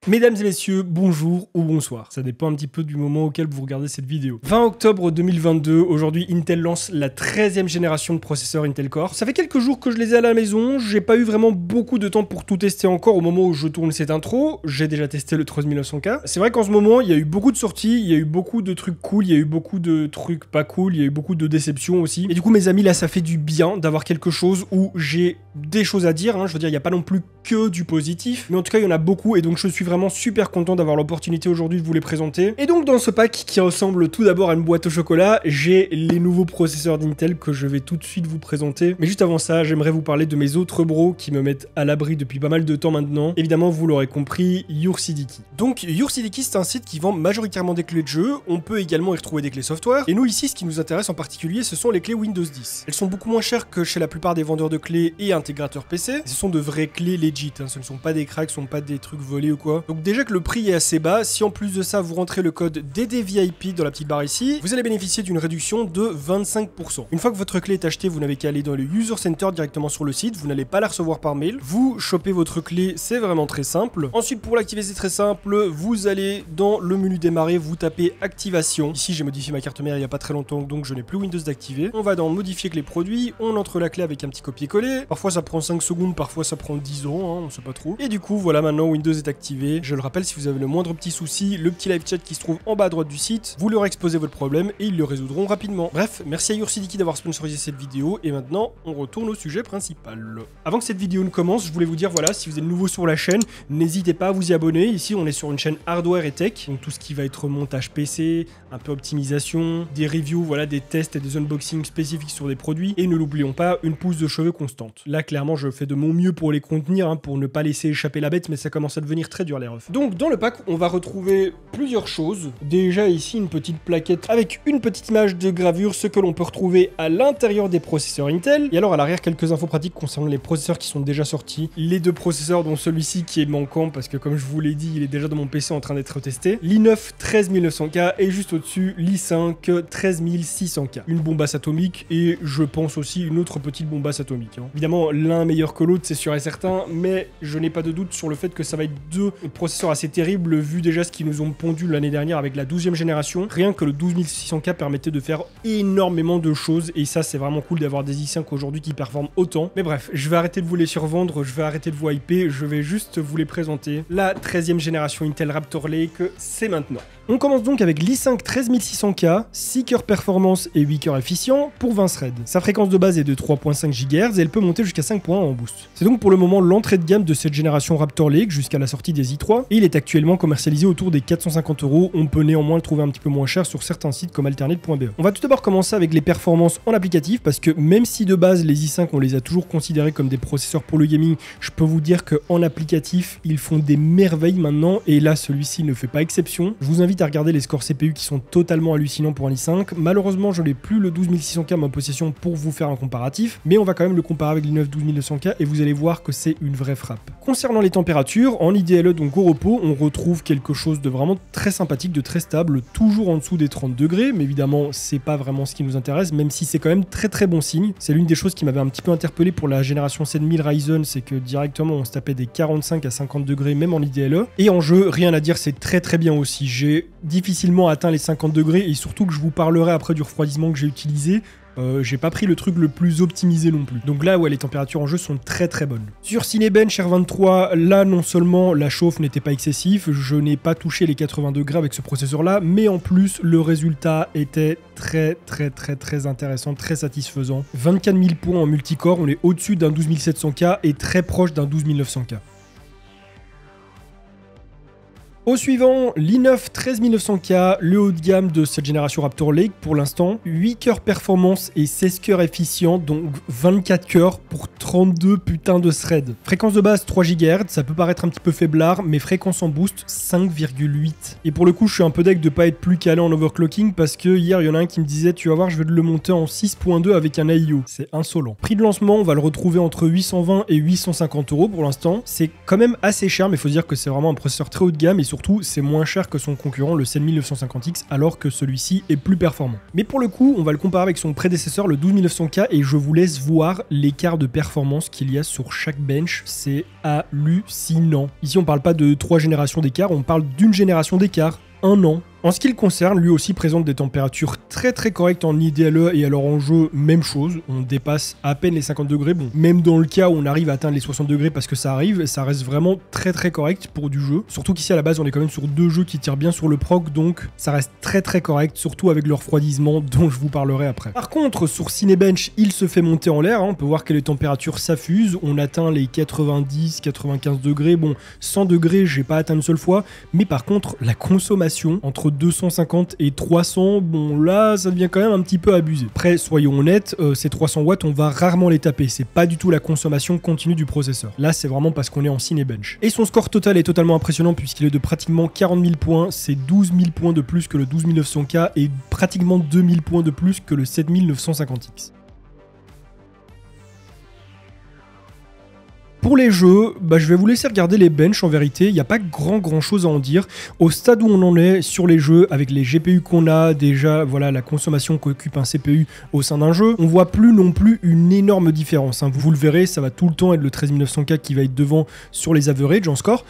Mesdames et messieurs, bonjour ou bonsoir. Ça dépend un petit peu du moment auquel vous regardez cette vidéo. 20 octobre 2022, aujourd'hui Intel lance la 13e génération de processeurs Intel Core. Ça fait quelques jours que je les ai à la maison, j'ai pas eu vraiment beaucoup de temps pour tout tester encore au moment où je tourne cette intro. J'ai déjà testé le 13900K. C'est vrai qu'en ce moment, il y a eu beaucoup de sorties, il y a eu beaucoup de trucs cool, il y a eu beaucoup de trucs pas cool, il y a eu beaucoup de déceptions aussi. Et du coup, mes amis, là, ça fait du bien d'avoir quelque chose où j'ai des choses à dire. Je veux dire, il n'y a pas non plus que du positif, mais en tout cas, il y en a beaucoup et donc je suis vraiment super content d'avoir l'opportunité aujourd'hui de vous les présenter. Et donc dans ce pack qui ressemble tout d'abord à une boîte au chocolat, j'ai les nouveaux processeurs d'Intel que je vais tout de suite vous présenter. Mais juste avant ça, j'aimerais vous parler de mes autres bros qui me mettent à l'abri depuis pas mal de temps maintenant. Évidemment, vous l'aurez compris, YourCDKey. Donc YourCDKey, c'est un site qui vend majoritairement des clés de jeu. On peut également y retrouver des clés software. Et nous ici, ce qui nous intéresse en particulier, ce sont les clés Windows 10. Elles sont beaucoup moins chères que chez la plupart des vendeurs de clés et intégrateurs PC. Ce sont de vraies clés legit, ce ne sont pas des cracks, ce ne sont pas des trucs volés ou quoi. Donc déjà que le prix est assez bas, si en plus de ça vous rentrez le code DDVIP dans la petite barre ici, vous allez bénéficier d'une réduction de 25%. Une fois que votre clé est achetée, vous n'avez qu'à aller dans le User Center directement sur le site, vous n'allez pas la recevoir par mail. Vous chopez votre clé, c'est vraiment très simple. Ensuite pour l'activer c'est très simple, vous allez dans le menu démarrer, vous tapez activation. Ici j'ai modifié ma carte mère il n'y a pas très longtemps donc je n'ai plus Windows d'activer. On va dans modifier clé produit, on entre la clé avec un petit copier-coller. Parfois ça prend 5 secondes, parfois ça prend 10 secondes, on sait pas trop. Et du coup voilà, maintenant Windows est activé. Je le rappelle, si vous avez le moindre petit souci, le petit live chat qui se trouve en bas à droite du site, vous leur exposez votre problème et ils le résoudront rapidement. Bref, merci à YourCDKey d'avoir sponsorisé cette vidéo et maintenant on retourne au sujet principal. Avant que cette vidéo ne commence, je voulais vous dire voilà, si vous êtes nouveau sur la chaîne, n'hésitez pas à vous y abonner. Ici on est sur une chaîne hardware et tech, donc tout ce qui va être montage PC, un peu optimisation, des reviews, voilà, des tests et des unboxings spécifiques sur des produits et ne l'oublions pas, une pousse de cheveux constante. Là clairement je fais de mon mieux pour les contenir, pour ne pas laisser échapper la bête, mais ça commence à devenir très dur les refs. Donc dans le pack on va retrouver plusieurs choses. Déjà ici une petite plaquette avec une petite image de gravure, ce que l'on peut retrouver à l'intérieur des processeurs Intel. Et alors à l'arrière quelques infos pratiques concernant les processeurs qui sont déjà sortis. Les deux processeurs dont celui-ci qui est manquant parce que comme je vous l'ai dit il est déjà dans mon PC en train d'être testé. l'i9 13900K et juste au-dessus l'i5 13600K. Une bombasse atomique et je pense aussi une autre petite bombasse atomique. Évidemment l'un meilleur que l'autre c'est sûr et certain, mais je n'ai pas de doute sur le fait que ça va être deux processeurs assez terribles vu déjà ce qu'ils nous ont pondu l'année dernière avec la 12e génération. Rien que le 12600K permettait de faire énormément de choses et ça c'est vraiment cool d'avoir des i5 aujourd'hui qui performent autant. Mais bref, je vais arrêter de vous les survendre, je vais arrêter de vous hyper, je vais juste vous les présenter. La 13e génération Intel Raptor Lake, c'est maintenant. On commence donc avec l'i5 13600K, 6 cœurs performance et 8 cœurs efficient pour 20 threads. Sa fréquence de base est de 3.5 GHz et elle peut monter jusqu'à 5.1 en boost. C'est donc pour le moment l'entrée de gamme de cette génération Raptor Lake jusqu'à la sortie des i3 et il est actuellement commercialisé autour des 450 €. On peut néanmoins le trouver un petit peu moins cher sur certains sites comme alternate.be. On va tout d'abord commencer avec les performances en applicatif parce que même si de base les i5 on les a toujours considérés comme des processeurs pour le gaming, je peux vous dire qu'en applicatif ils font des merveilles maintenant et là celui-ci ne fait pas exception. Je vous invite à regarder les scores CPU qui sont totalement hallucinants pour un i5. Malheureusement je n'ai plus le 12600K en ma possession pour vous faire un comparatif, mais on va quand même le comparer avec l'i9 12900K et vous allez voir que c'est une vraie frappe. Concernant les températures, en IDLE donc au repos, on retrouve quelque chose de vraiment très sympathique, de très stable, toujours en dessous des 30 degrés, mais évidemment c'est pas vraiment ce qui nous intéresse, même si c'est quand même très bon signe. C'est l'une des choses qui m'avait un petit peu interpellé pour la génération 7000 Ryzen, c'est que directement on se tapait des 45 à 50 degrés même en IDLE. Et en jeu, rien à dire, c'est très bien aussi. J'ai difficilement atteint les 50 degrés et surtout que je vous parlerai après du refroidissement que j'ai utilisé. J'ai pas pris le truc le plus optimisé non plus. Donc là, ouais, les températures en jeu sont très bonnes. Sur Cinebench R23, là, non seulement la chauffe n'était pas excessive, je n'ai pas touché les 80 degrés avec ce processeur-là, mais en plus, le résultat était très intéressant, très satisfaisant. 24 000 points en multicore, on est au-dessus d'un 12700K et très proche d'un 12900K. Au suivant, l'i9 13900K, le haut de gamme de cette génération Raptor Lake pour l'instant, 8 cœurs performance et 16 cœurs efficient, donc 24 cœurs pour 32 putains de threads. Fréquence de base 3 GHz, ça peut paraître un petit peu faiblard, mais fréquence en boost 5,8. Et pour le coup, je suis un peu deg de pas être plus calé en overclocking parce que hier, il y en a un qui me disait tu vas voir, je vais le monter en 6.2 avec un AIO. C'est insolent. Prix de lancement, on va le retrouver entre 820 et 850 € pour l'instant. C'est quand même assez cher, mais il faut dire que c'est vraiment un processeur très haut de gamme et surtout c'est moins cher que son concurrent le 7950X alors que celui-ci est plus performant. Mais pour le coup, on va le comparer avec son prédécesseur le 12900K et je vous laisse voir l'écart de performance qu'il y a sur chaque bench, c'est hallucinant. Ici on parle pas de 3 générations d'écart, on parle d'une génération d'écart, 1 an. En ce qui le concerne, lui aussi présente des températures très correctes en IDLE et alors en jeu, même chose, on dépasse à peine les 50 degrés. Bon, même dans le cas où on arrive à atteindre les 60 degrés parce que ça arrive, ça reste vraiment très correct pour du jeu. Surtout qu'ici à la base, on est quand même sur 2 jeux qui tirent bien sur le proc, donc ça reste très correct, surtout avec le refroidissement dont je vous parlerai après. Par contre, sur Cinebench, il se fait monter en l'air, hein. On peut voir que les températures s'affusent, on atteint les 90, 95 degrés, bon, 100 degrés, j'ai pas atteint une seule fois, mais par contre, la consommation entre 250 et 300, bon là ça devient quand même un petit peu abusé. Après soyons honnêtes, ces 300 watts on va rarement les taper, c'est pas du tout la consommation continue du processeur. Là c'est vraiment parce qu'on est en Cinebench. Et son score total est totalement impressionnant puisqu'il est de pratiquement 40 000 points, c'est 12 000 points de plus que le 12900K et pratiquement 2000 points de plus que le 7950X. Pour les jeux, je vais vous laisser regarder les benches en vérité, il n'y a pas grand chose à en dire. Au stade où on en est sur les jeux, avec les GPU qu'on a, déjà voilà la consommation qu'occupe un CPU au sein d'un jeu, on voit plus non plus une énorme différence. Hein. Vous le verrez, ça va tout le temps être le 13900K qui va être devant sur les averages en score.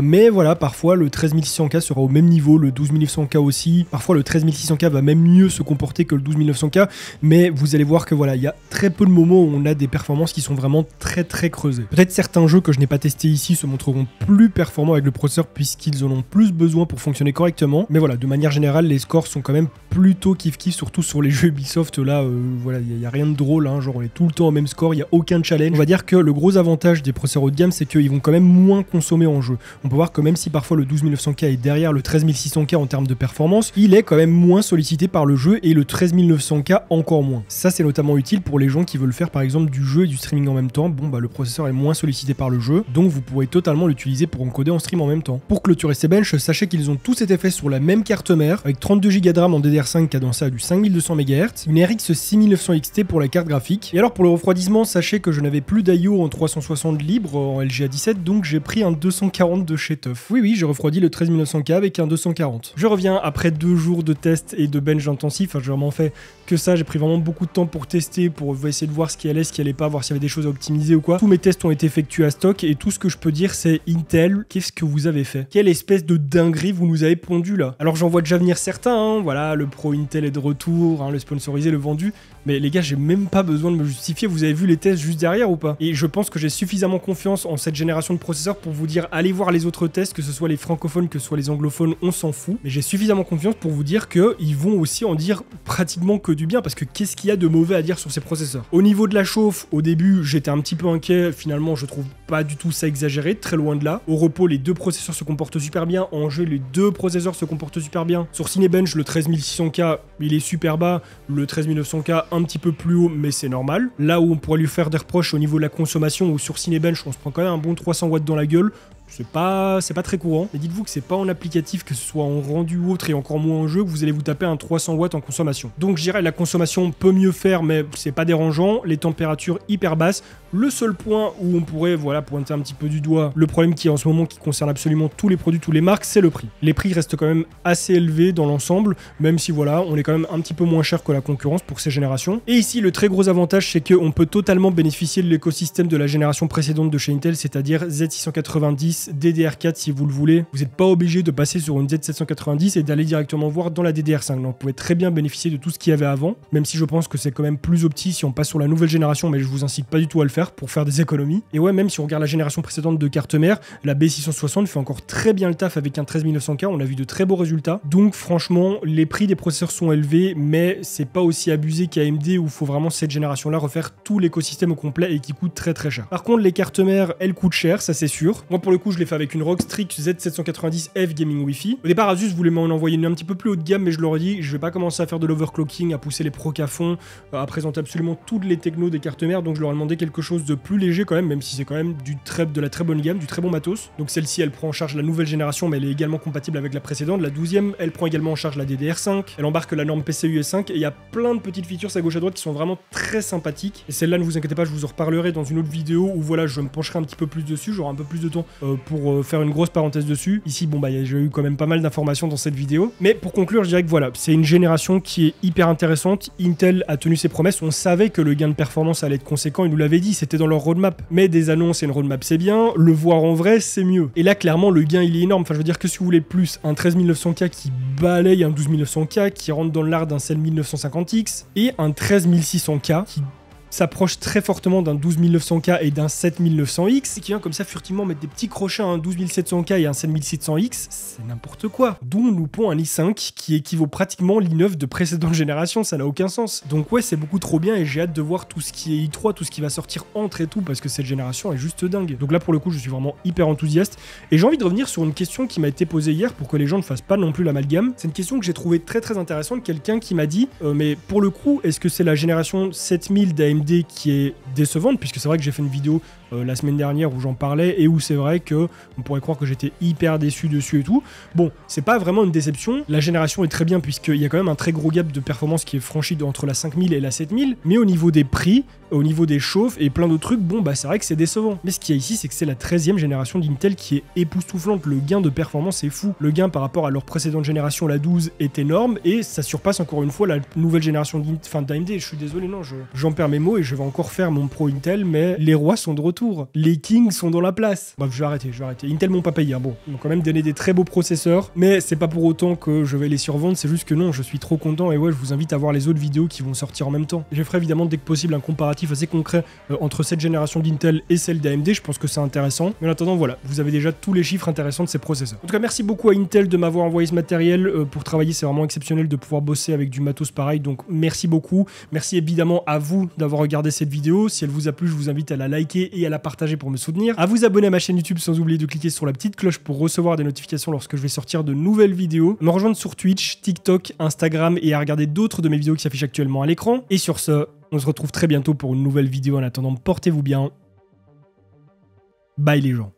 Mais voilà, parfois le 13600K sera au même niveau, le 12900K aussi. Parfois le 13600K va même mieux se comporter que le 12900K. Mais vous allez voir que voilà, il y a très peu de moments où on a des performances qui sont vraiment très creusées. Peut-être certains jeux que je n'ai pas testés ici se montreront plus performants avec le processeur puisqu'ils en ont plus besoin pour fonctionner correctement. Mais voilà, de manière générale, les scores sont quand même plutôt kiff, surtout sur les jeux Ubisoft. Là, voilà, il n'y a rien de drôle, hein, genre on est tout le temps au même score, il n'y a aucun challenge. On va dire que le gros avantage des processeurs haut de gamme, c'est qu'ils vont quand même moins consommer en jeu. On peut voir que même si parfois le 12900K est derrière le 13600K en termes de performance, il est quand même moins sollicité par le jeu et le 13900K encore moins. Ça, c'est notamment utile pour les gens qui veulent faire par exemple du jeu et du streaming en même temps. Bon, le processeur est moins sollicité par le jeu, donc vous pourrez totalement l'utiliser pour encoder en stream en même temps. Pour clôturer ces benches, sachez qu'ils ont tous été faits sur la même carte mère, avec 32 Go de RAM en DDR5 cadencé à du 5200 MHz, une RX 6900 XT pour la carte graphique. Et alors pour le refroidissement, sachez que je n'avais plus d'IO en 360 libre en LGA 17, donc j'ai pris un 240 de chez TUF. Oui, j'ai refroidi le 13900K avec un 240. Je reviens après 2 jours de tests et de bench intensif, j'ai vraiment fait que ça, j'ai pris vraiment beaucoup de temps pour tester, pour essayer de voir ce qui allait pas, voir s'il y avait des choses à optimiser ou quoi. Tous mes tests ont été effectués à stock et tout ce que je peux dire c'est Intel, qu'est-ce que vous avez fait? Quelle espèce de dinguerie vous nous avez pondu là? Alors j'en vois déjà venir certains, hein, voilà, le Pro Intel est de retour, hein, le sponsorisé, le vendu, mais les gars j'ai même pas besoin de me justifier, vous avez vu les tests juste derrière ou pas? Et je pense que j'ai suffisamment confiance en cette génération de processeurs pour vous dire allez voir les autres tests, que ce soit les francophones, que ce soit les anglophones, on s'en fout, mais j'ai suffisamment confiance pour vous dire qu'ils vont aussi en dire pratiquement que du bien, parce que qu'est-ce qu'il y a de mauvais à dire sur ces processeurs? Au niveau de la chauffe, au début j'étais un petit peu inquiet, finalement je trouve pas du tout ça exagéré, très loin de là. Au repos, les 2 processeurs se comportent super bien, en jeu les 2 processeurs se comportent super bien. Sur Cinebench, le 13600K il est super bas, le 13900K un petit peu plus haut, mais c'est normal. Là où on pourrait lui faire des reproches au niveau de la consommation, ou sur Cinebench on se prend quand même un bon 300 watts dans la gueule, c'est pas très courant. Mais dites-vous que c'est pas en applicatif, que ce soit en rendu ou autre et encore moins en jeu, que vous allez vous taper un 300 watts en consommation. Donc je dirais la consommation peut mieux faire, mais c'est pas dérangeant. Les températures hyper basses. Le seul point où on pourrait pointer un petit peu du doigt le problème qui est en ce moment qui concerne absolument tous les produits, tous les marques, c'est le prix. Les prix restent quand même assez élevés dans l'ensemble, même si voilà, on est quand même un petit peu moins cher que la concurrence pour ces générations. Et ici, le très gros avantage, c'est qu'on peut totalement bénéficier de l'écosystème de la génération précédente de chez Intel, c'est-à-dire Z690, DDR4 si vous le voulez. Vous n'êtes pas obligé de passer sur une Z790 et d'aller directement voir dans la DDR5. Donc vous pouvez très bien bénéficier de tout ce qu'il y avait avant, même si je pense que c'est quand même plus opti si on passe sur la nouvelle génération, mais je vous incite pas du tout à le faire pour faire des économies. Et ouais, même si on regarde la génération précédente de carte mère, la B660 fait encore très bien le taf avec un 13900K, on a vu de très beaux résultats. Donc franchement, les prix des processeurs sont élevés, mais c'est pas aussi abusé qu'AMD où il faut vraiment cette génération-là refaire tout l'écosystème au complet et qui coûte très cher. Par contre, les cartes mères, elles coûtent cher, ça c'est sûr. Moi pour le coup, je l'ai fait avec une ROG Strix Z790F Gaming Wi-Fi. Au départ, Asus voulait m'en envoyer une un petit peu plus haut de gamme, mais je leur ai dit, je vais pas commencer à faire de l'overclocking, à pousser les procs à fond, à présenter absolument toutes les technos des cartes mères, donc je leur ai demandé quelque chose de plus léger quand même si c'est quand même de la très bonne gamme, du très bon matos. Donc celle-ci, elle prend en charge la nouvelle génération, mais elle est également compatible avec la précédente, la 12e. Elle prend également en charge la DDR5, elle embarque la norme PCIe S5, et il y a plein de petites features à gauche à droite qui sont vraiment très sympathiques. Et celle-là, ne vous inquiétez pas, je vous en reparlerai dans une autre vidéo où voilà, je me pencherai un petit peu plus dessus, j'aurai un peu plus de temps pour faire une grosse parenthèse dessus. Ici, bon, bah, j'ai eu quand même pas mal d'informations dans cette vidéo. Mais pour conclure, je dirais que voilà, c'est une génération qui est hyper intéressante. Intel a tenu ses promesses. On savait que le gain de performance allait être conséquent. Ils nous l'avaient dit, c'était dans leur roadmap. Mais des annonces et une roadmap, c'est bien. Le voir en vrai, c'est mieux. Et là, clairement, le gain, il est énorme. Enfin, je veux dire que si vous voulez plus, un 13900K qui balaye un 12900K, qui rentre dans l'art d'un Cell 1950X, et un 13600K qui s'approche très fortement d'un 12900K et d'un 7900X, et qui vient comme ça furtivement mettre des petits crochets à un 12700K et un 7700X, c'est n'importe quoi. D'où on nous pond un i5 qui équivaut pratiquement l'i9 de précédente génération, ça n'a aucun sens. Donc ouais, c'est beaucoup trop bien et j'ai hâte de voir tout ce qui est i3, tout ce qui va sortir entre et tout, parce que cette génération est juste dingue. Donc là pour le coup, je suis vraiment hyper enthousiaste, et j'ai envie de revenir sur une question qui m'a été posée hier pour que les gens ne fassent pas non plus l'amalgame. C'est une question que j'ai trouvée très intéressante, quelqu'un qui m'a dit mais pour le coup, est-ce que c'est la génération 7000 d'AMD qui est décevante, puisque c'est vrai que j'ai fait une vidéo la semaine dernière où j'en parlais et où c'est vrai que on pourrait croire que j'étais hyper déçu dessus et tout. Bon, c'est pas vraiment une déception, la génération est très bien puisqu'il y a quand même un très gros gap de performance qui est franchi entre la 5000 et la 7000, mais au niveau des prix, au niveau des chauffes et plein d'autres trucs, bon bah c'est vrai que c'est décevant. Mais ce qu'il y a ici, c'est que c'est la 13e génération d'Intel qui est époustouflante, le gain de performance est fou. Le gain par rapport à leur précédente génération, la 12, est énorme et ça surpasse encore une fois la nouvelle génération d'AMD. Je suis désolé, non, j'en perds mes mots et je vais encore faire mon pro Intel, mais les rois sont de retour. Les kings sont dans la place. Bref, je vais arrêter. Intel m'ont pas payé, hein. Bon, ils m'ont quand même donné des très beaux processeurs, mais c'est pas pour autant que je vais les survendre, c'est juste que non, je suis trop content et ouais, je vous invite à voir les autres vidéos qui vont sortir en même temps. Je ferai évidemment dès que possible un comparatif assez concret entre cette génération d'Intel et celle d'AMD, je pense que c'est intéressant. Mais en attendant, voilà, vous avez déjà tous les chiffres intéressants de ces processeurs. En tout cas, merci beaucoup à Intel de m'avoir envoyé ce matériel pour travailler, c'est vraiment exceptionnel de pouvoir bosser avec du matos pareil, donc merci beaucoup. Merci évidemment à vous d'avoir regardé cette vidéo. Si elle vous a plu, je vous invite à la liker et à la partager pour me soutenir, à vous abonner à ma chaîne YouTube sans oublier de cliquer sur la petite cloche pour recevoir des notifications lorsque je vais sortir de nouvelles vidéos, me rejoindre sur Twitch, TikTok, Instagram et à regarder d'autres de mes vidéos qui s'affichent actuellement à l'écran. Et sur ce, on se retrouve très bientôt pour une nouvelle vidéo. En attendant, portez-vous bien. Bye les gens.